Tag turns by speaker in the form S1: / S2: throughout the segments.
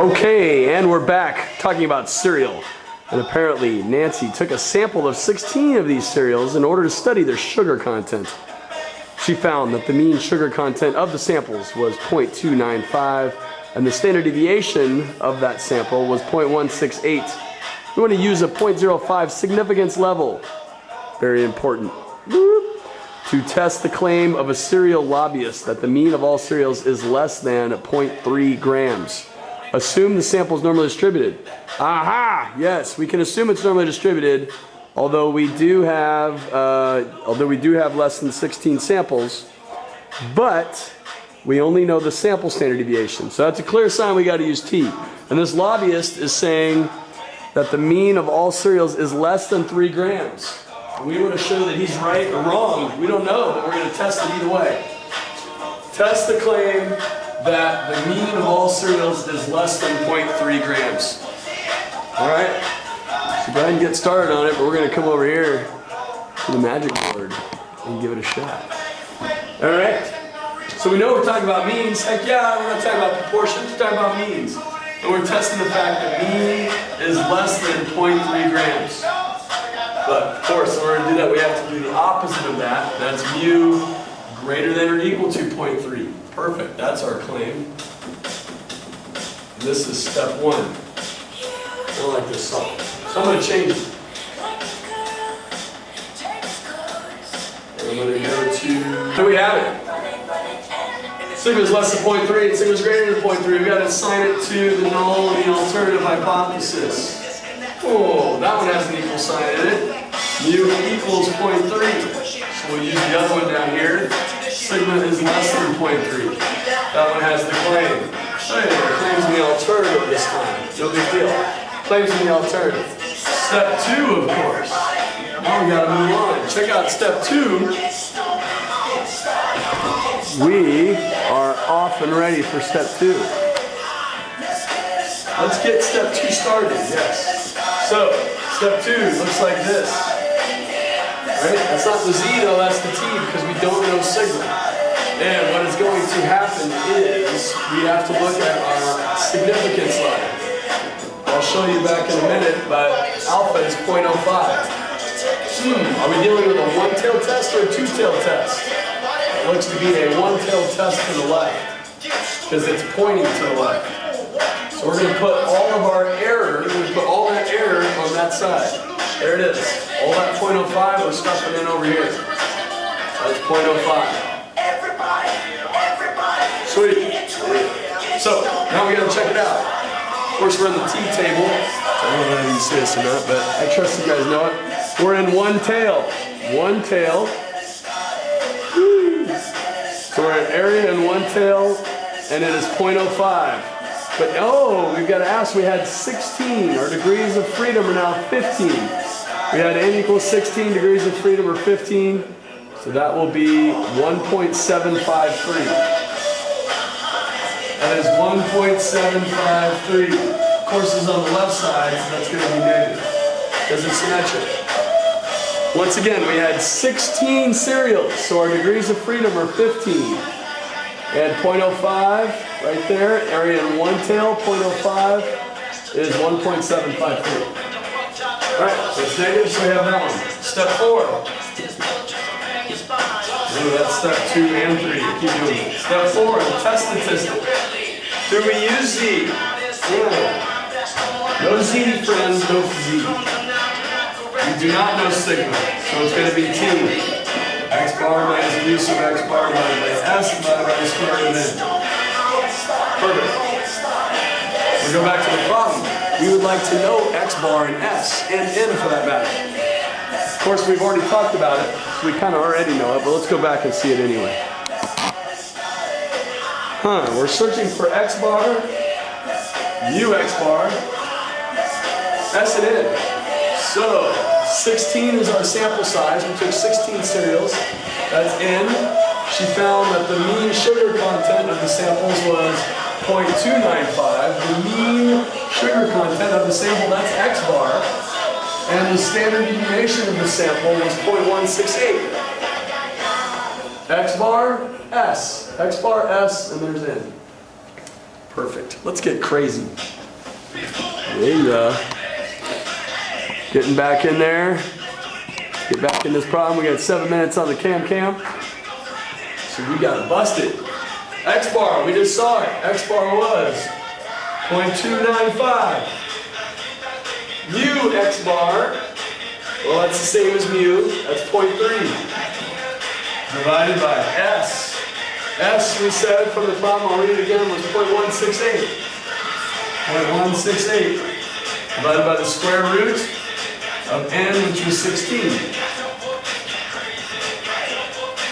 S1: Okay, and we're back talking about cereal. And apparently Nancy took a sample of 16 of these cereals in order to study their sugar content. She found that the mean sugar content of the samples was 0.295 and the standard deviation of that sample was 0.168. We want to use a 0.05 significance level, very important, to test the claim of a cereal lobbyist that the mean of all cereals is less than 0.3 grams. Assume the sample is normally distributed. Aha! Yes, we can assume it's normally distributed, although we do have less than 16 samples, but we only know the sample standard deviation. So that's a clear sign we got to use T. And this lobbyist is saying that the mean of all cereals is less than 3 grams. And we want to show that he's right or wrong. We don't know, but we're going to test it either way. Test the claim that the mean of all cereals is less than 0.3 grams. Alright, so go ahead and get started on it, but we're going to come over here to the magic board and give it a shot. Alright, so we know we're talking about means. Heck yeah, we're not talking about proportions, we're talking about means. And we're testing the fact that mean is less than 0.3 grams. But of course, in order to do that, we have to do the opposite of that. That's mu greater than or equal to 0.3. Perfect, that's our claim. And this is step 1. I don't like this song. So I'm going to change it. I'm going to go to, here we have it. Sigma is less than 0.3 and sigma is greater than 0.3. We've got to assign it to the null and the alternative hypothesis. Oh, that one has an equal sign in it. Mu equals 0.3. So we'll use the other one down here. Sigma is less than 0.3. That one has the claim. Oh yeah, the claim's in the alternative this time. No big deal. Claims in the alternative. Step 2, of course. Now we gotta move on. Check out step 2. We are off and ready for step 2. Let's get step 2 started, yes. So, step 2 looks like this. Right? That's not the Z though, that's the T because we don't know sigma. And what is going to happen is we have to look at our significance line. I'll show you back in a minute, but alpha is 0.05. Are we dealing with a one-tail test or a two-tail test? It looks to be a one-tail test to the left because it's pointing to the left. So we're going to put all of our error, we're going to put all that error on that side. There it is. All that 0.05 we're stuffing in over here. That's 0.05. Sweet. So, now we got to check it out. Of course, we're in the T table. I don't know if you see this or not, but I trust you guys know it. We're in one tail. One tail. Woo. So we're in area in one tail, and it is 0.05. But oh, we've got to ask, we had 16. Our degrees of freedom are now 15. We had n equals 16, degrees of freedom are 15. So that will be 1.753. That is 1.753. Of course, it's on the left side, so that's going to be negative because it's symmetric. Once again, we had 16 cereals, so our degrees of freedom are 15. We had 0.05 right there, area in one tail, 0.05 is 1.753. Alright, so it's negative, so we have that one. Step 4. Ooh, that's step 2 and 3. Keep doing it. Step 4, the test statistic. Do we use Z? Yeah. No Z, friends, no Z. We do not know sigma, so it's going to be T. X bar minus mu sub X bar divided by S divided by the square root of N. Perfect. We'll go back to the problem. We would like to know X bar and S, and N for that matter. Of course, we've already talked about it, so we kind of already know it, but let's go back and see it anyway. We're searching for X bar, mu X bar, S and N. So, 16 is our sample size. We took 16 cereals. That's N. She found that the mean sugar content of the samples was 0.295. The mean sugar content of the sample, that's X bar. And the standard deviation of the sample was 0.168. X bar, S. X bar, S, and there's N. Perfect. Let's get crazy. There you go. Getting back in there. Get back in this problem. We got 7 minutes on the cam. So we got to bust it. X bar, we just saw it. X bar was 0.295. Mu X bar, well, that's the same as mu. That's 0.3. Divided by S. S, we said from the problem, I'll read it again, was 0.168. 0.168 divided by the square root of n, which was 16.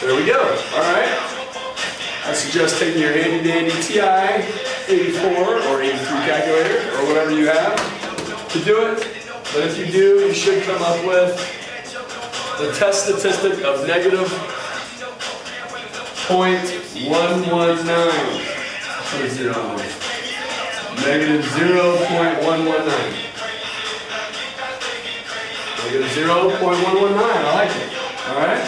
S1: There we go. All right. I suggest taking your handy dandy TI 84 or 83 calculator or whatever you have to do it. But if you do, you should come up with the test statistic of negative 0.119. Put a 0 on there. Negative 0.119. Negative 0.119. I like it. All right.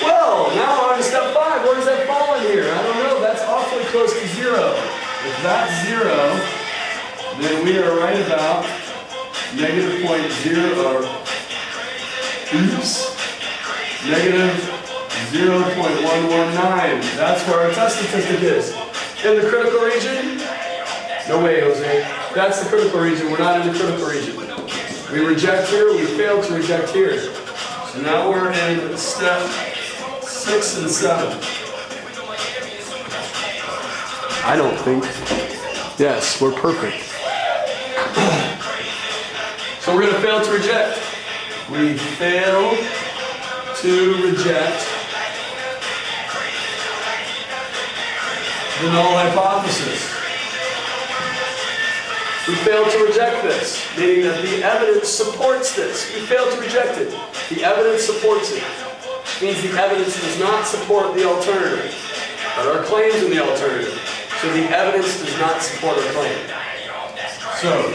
S1: Well, now we're on to step 5. Where does that fall in here? I don't know. That's awfully close to 0. If that's 0, then we are right about negative 0.0, or oops, negative 0.119. That's where our test statistic is. In the critical region? No way, Jose. That's the critical region. We're not in the critical region. We reject here. We fail to reject here. So now we're in step 6 and 7. I don't think. Yes, we're perfect. So we're going to fail to reject. We fail to reject the null hypothesis. We fail to reject this, meaning that the evidence supports this. We fail to reject it. The evidence supports it. Which means the evidence does not support the alternative, but our claims in the alternative. So the evidence does not support our claim. So,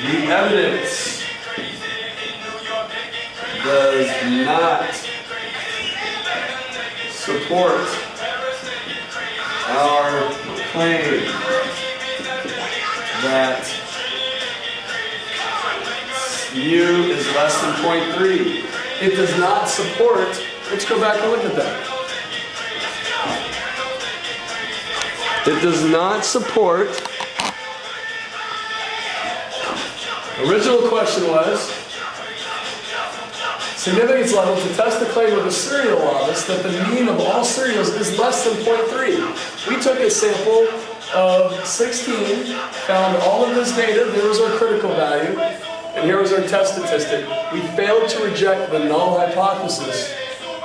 S1: the evidence does not support our claim that mu is less than 0.3. It does not support, let's go back and look at that. It does not support, original question was, significance level to test the claim of a serial lattice that the mean of all serials is less than 0.3. We took a sample of 16, found all of this data, there was our critical value, and here was our test statistic. We failed to reject the null hypothesis,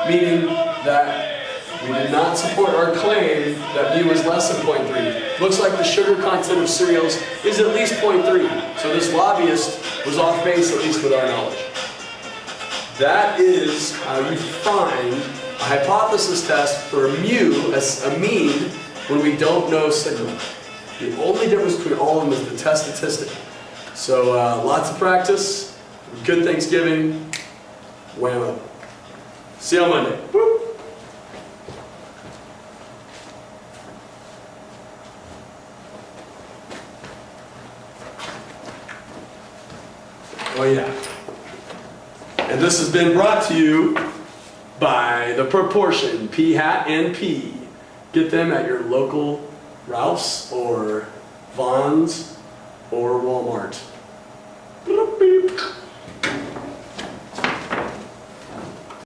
S1: meaning that we did not support our claim that mu was less than 0.3. Looks like the sugar content of cereals is at least 0.3. So this lobbyist was off base, at least with our knowledge. That is how you find a hypothesis test for a mu, as a mean, when we don't know sigma. The only difference between all of them is the test statistic. So lots of practice, good Thanksgiving, whammo. See you on Monday. Woo! Oh yeah. And this has been brought to you by the Proportion, P hat and P. Get them at your local Ralph's or Vons or Walmart.